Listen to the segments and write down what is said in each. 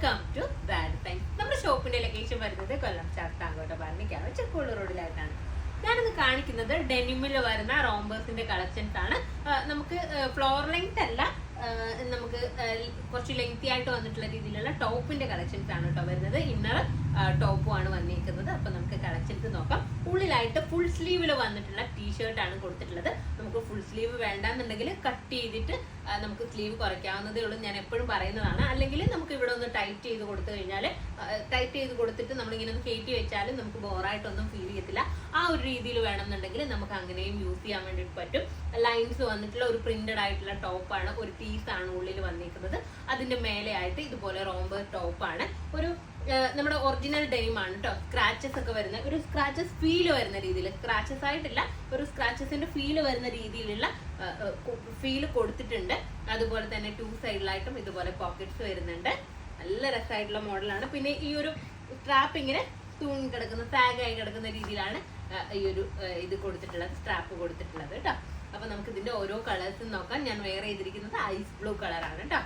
Welcome to brand time. നമ്മുടെ ഷോപ്പിന്റെ location വരുന്നത് കൊല്ലം ചാത്താങ്കോട്ട പറഞ്ഞിക്കാണ്, ചെക്കോള് റോഡിലായിട്ടാണ്. ഞാനിന്ന് കാണിക്കുന്നത് ഡെനിമിൽ വരുന്ന റോംബേഴ്സിന്റെ കളക്ഷൻസ് ആണ്. നമുക്ക് ഫ്ലോർ ലെങ്ത് അല്ല, നമുക്ക് കുറച്ച് ലെങ്തി ആയിട്ട് വന്നിട്ടുള്ള രീതിയിലുള്ള ടോപ്പിന്റെ കളക്ഷൻസ് ആണ് കേട്ടോ വരുന്നത്. ഇന്നർ ടോപ്പും ആണ് വന്നിരിക്കുന്നത്. അപ്പൊ നമുക്ക് കളക്ഷൻസ് നോക്കാം. ഉള്ളിലായിട്ട് ഫുൾ സ്ലീവിൽ വന്നിട്ടുള്ള ടീഷർട്ട് ആണ് കൊടുത്തിട്ടുള്ളത്. നമുക്ക് ഫുൾ സ്ലീവ് വേണ്ടാന്നുണ്ടെങ്കിൽ കട്ട് ചെയ്തിട്ട് നമുക്ക് സ്ലീവ് കുറയ്ക്കാവുന്നതേ ഉള്ളൂ. ഞാൻ എപ്പോഴും പറയുന്നതാണ്. അല്ലെങ്കിൽ നമുക്ക് ഇവിടെ ഒന്ന് ടൈറ്റ് ചെയ്ത് കൊടുത്തു കഴിഞ്ഞാൽ, ടൈറ്റ് ചെയ്ത് കൊടുത്തിട്ട് നമ്മളിങ്ങനെ ഒന്ന് കയറ്റി വെച്ചാലും നമുക്ക് ബോറായിട്ടൊന്നും ഫീൽ ചെയ്യത്തില്ല. ആ ഒരു രീതിയിൽ വേണമെന്നുണ്ടെങ്കിൽ നമുക്ക് അങ്ങനെയും യൂസ് ചെയ്യാൻ വേണ്ടിയിട്ട് പറ്റും. ലൈൻസ് വന്നിട്ടുള്ള ഒരു പ്രിന്റഡ് ആയിട്ടുള്ള ടോപ്പാണ്, ഒരു പീസാണ് ഉള്ളിൽ വന്നിരിക്കുന്നത്. അതിന്റെ മേലെ ആയിട്ട് ഇതുപോലെ റോംബർ ടോപ്പാണ്. ഒരു നമ്മുടെ ഒറിജിനൽ ഡെനിം ആണ് കേട്ടോ. സ്ക്രാച്ചസ് ഒക്കെ വരുന്ന, ഒരു സ്ക്രാച്ചസ് ഫീൽ വരുന്ന രീതിയിൽ, സ്ക്രാച്ചസ് ആയിട്ടില്ല, ഒരു സ്ക്രാച്ചസിന്റെ ഫീൽ വരുന്ന രീതിയിലുള്ള ഫീല് കൊടുത്തിട്ടുണ്ട്. അതുപോലെ തന്നെ ടു സൈഡിലായിട്ടും ഇതുപോലെ പോക്കറ്റ്സ് വരുന്നുണ്ട്. നല്ല രസമായിട്ടുള്ള മോഡലാണ്. പിന്നെ ഈ ഒരു സ്ട്രാപ്പ് ഇങ്ങനെ തൂങ്ങി കിടക്കുന്ന, സാഗായി കിടക്കുന്ന രീതിയിലാണ് ഈ ഒരു ഇത് കൊടുത്തിട്ടുള്ളത്, സ്ട്രാപ്പ് കൊടുത്തിട്ടുള്ളത് കേട്ടോ. അപ്പൊ നമുക്ക് ഇതിന്റെ ഓരോ കളേഴ്സും നോക്കാം. ഞാൻ വെയർ ചെയ്തിരിക്കുന്നത് ഐസ് ബ്ലൂ കളറാണ് കേട്ടോ.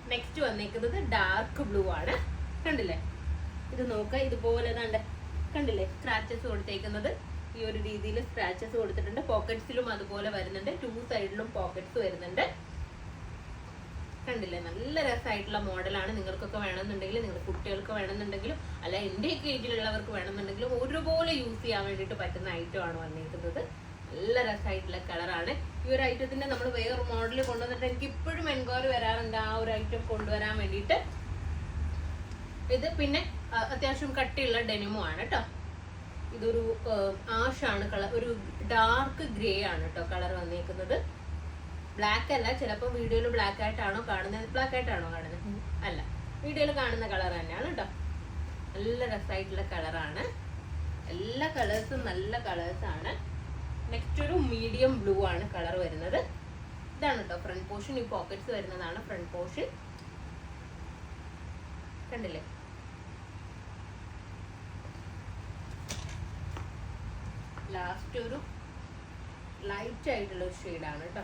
നെക്സ്റ്റ് വന്നേക്കുന്നത് ഡാർക്ക് ബ്ലൂ ആണ്. കണ്ടില്ലേ, ഇത് നോക്കാം. ഇതുപോലെ കണ്ടില്ലേ സ്ക്രാച്ചസ് കൊടുത്തേക്കുന്നത്. ഈ ഒരു രീതിയിൽ സ്ക്രാച്ചസ് കൊടുത്തിട്ടുണ്ട്. പോക്കറ്റ്സിലും അതുപോലെ വരുന്നുണ്ട്. ടു സൈഡിലും പോക്കറ്റ്സ് വരുന്നുണ്ട്. കണ്ടില്ലേ, നല്ല രസമായിട്ടുള്ള മോഡലാണ്. നിങ്ങൾക്കൊക്കെ വേണമെന്നുണ്ടെങ്കിൽ, നിങ്ങൾ കുട്ടികൾക്ക് വേണമെന്നുണ്ടെങ്കിലും, അല്ല എന്റെയൊക്കെ ഏജിലുള്ളവർക്ക് വേണമെന്നുണ്ടെങ്കിലും ഒരുപോലെ യൂസ് ചെയ്യാൻ വേണ്ടിയിട്ട് പറ്റുന്ന ഐറ്റം ആണ് വന്നിരിക്കുന്നത്. നല്ല രസമായിട്ടുള്ള കളറാണ്. ഈ ഒരു ഐറ്റത്തിന്റെ നമ്മൾ വേറെ മോഡൽ കൊണ്ടുവന്നിട്ട് എനിക്ക് ഇപ്പോഴും എൻക്വയറി വരാറുണ്ട് ആ ഒരു ഐറ്റം കൊണ്ടുവരാൻ വേണ്ടിയിട്ട്. ഇത് പിന്നെ അത്യാവശ്യം കട്ടിയുള്ള ഡെനിമോ ആണ് കേട്ടോ. ഇതൊരു ആഷാണ് കളർ, ഒരു ഡാർക്ക് ഗ്രേ ആണ് കേട്ടോ കളർ വന്നിരിക്കുന്നത്. ബ്ലാക്ക് അല്ല, ചിലപ്പോൾ വീഡിയോയിൽ ബ്ലാക്ക് ആയിട്ടാണോ കാണുന്നത്, ബ്ലാക്ക് ആയിട്ടാണോ കാണുന്നത്, അല്ല, വീഡിയോയിൽ കാണുന്ന കളർ തന്നെയാണ് കേട്ടോ. നല്ല രസമായിട്ടുള്ള കളറാണ്. എല്ലാ കളേഴ്സും നല്ല കളേഴ്സ് ആണ്. നെക്സ്റ്റ് ഒരു മീഡിയം ബ്ലൂ ആണ് കളർ വരുന്നത്. ഇതാണ് കേട്ടോ ഫ്രണ്ട് പോർഷൻ. ഈ പോക്കറ്റ്സ് വരുന്നതാണ് ഫ്രണ്ട് പോർഷൻ. കണ്ടില്ലേ, ലാസ്റ്റ് ഒരു ലൈറ്റ് ആയിട്ടുള്ള ഒരു ഷെയ്ഡാണ് കേട്ടോ.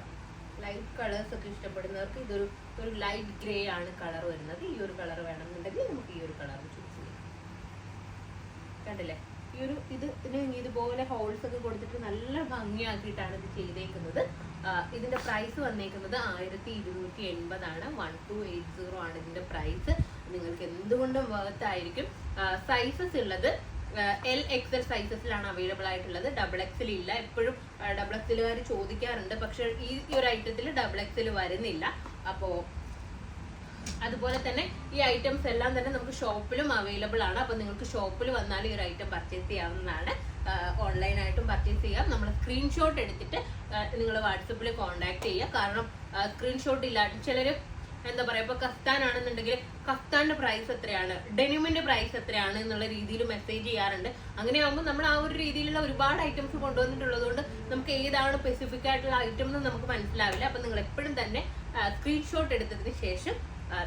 ലൈറ്റ് കളേഴ്സ് ഒക്കെ ഇഷ്ടപ്പെടുന്നവർക്ക് ഇതൊരു ലൈറ്റ് ഗ്രേ ആണ് കളർ വരുന്നത്. ഈ ഒരു കളർ വേണമെന്നുണ്ടെങ്കിൽ നമുക്ക് ഈ ഒരു കളർ ചൂസ് ചെയ്യാം. കണ്ടില്ലേ, ഈ ഒരു ഇതിന് ഇതുപോലെ ഹോൾസ് ഒക്കെ കൊടുത്തിട്ട് നല്ല ഭംഗിയാക്കിയിട്ടാണ് ഇത് ചെയ്തേക്കുന്നത്. ഇതിന്റെ പ്രൈസ് വന്നേക്കുന്നത് 1280 ആണ്. 1280 ആണ് ഇതിന്റെ പ്രൈസ്. നിങ്ങൾക്ക് എന്തുകൊണ്ടും വർത്ത് ആയിരിക്കും. സൈസസ് ഉള്ളത് LXL സൈസസിലാണ് അവൈലബിൾ ആയിട്ടുള്ളത്. XXL ഇല്ല. എപ്പോഴും XXLകാർ ചോദിക്കാറുണ്ട്, പക്ഷെ ഈ ഒരു ഐറ്റത്തിൽ XXL വരുന്നില്ല. അപ്പോ അതുപോലെ തന്നെ ഈ ഐറ്റംസ് എല്ലാം തന്നെ നമുക്ക് ഷോപ്പിലും അവൈലബിൾ ആണ്. അപ്പൊ നിങ്ങൾക്ക് ഷോപ്പിൽ വന്നാൽ ഈ ഒരു ഐറ്റം പർച്ചേസ് ചെയ്യാവുന്നതാണ്. ഓൺലൈനായിട്ടും പർച്ചേസ് ചെയ്യാം. നമ്മൾ സ്ക്രീൻഷോട്ട് എടുത്തിട്ട് നിങ്ങൾ വാട്സപ്പിൽ കോൺടാക്ട് ചെയ്യുക. കാരണം സ്ക്രീൻഷോട്ട് ഇല്ലാണ്ട് ചിലര് എന്താ പറയാ, ഇപ്പൊ കഫ്താൻ ആണെന്നുണ്ടെങ്കിൽ കഫ്താന്റെ പ്രൈസ് എത്രയാണ്, ഡെനിമിന്റെ പ്രൈസ് എത്രയാണ് എന്നുള്ള രീതിയിൽ മെസ്സേജ് ചെയ്യാറുണ്ട്. അങ്ങനെയാകുമ്പോൾ നമ്മൾ ആ ഒരു രീതിയിലുള്ള ഒരുപാട് ഐറ്റംസ് കൊണ്ടുവന്നിട്ടുള്ളത് കൊണ്ട് നമുക്ക് ഏതാണ് സ്പെസിഫിക് ആയിട്ടുള്ള ഐറ്റം എന്ന് നമുക്ക് മനസ്സിലാവില്ല. അപ്പൊ നിങ്ങൾ എപ്പോഴും തന്നെ സ്ക്രീൻഷോട്ട് എടുത്തതിന് ശേഷം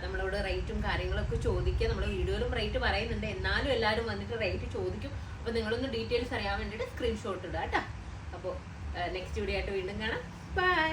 നമ്മളോട് റേറ്റും കാര്യങ്ങളൊക്കെ ചോദിക്കുക. നമ്മൾ വീഡിയോയിലും റേറ്റ് പറയുന്നുണ്ട്, എന്നാലും എല്ലാവരും വന്നിട്ട് റേറ്റ് ചോദിക്കും. അപ്പൊ നിങ്ങളൊന്ന് ഡീറ്റെയിൽസ് അറിയാൻ വേണ്ടിയിട്ട് സ്ക്രീൻഷോട്ട് ഇടുക കേട്ടോ. അപ്പോൾ നെക്സ്റ്റ് വീഡിയോ ആയിട്ട് വീണ്ടും കാണാം. ബൈ.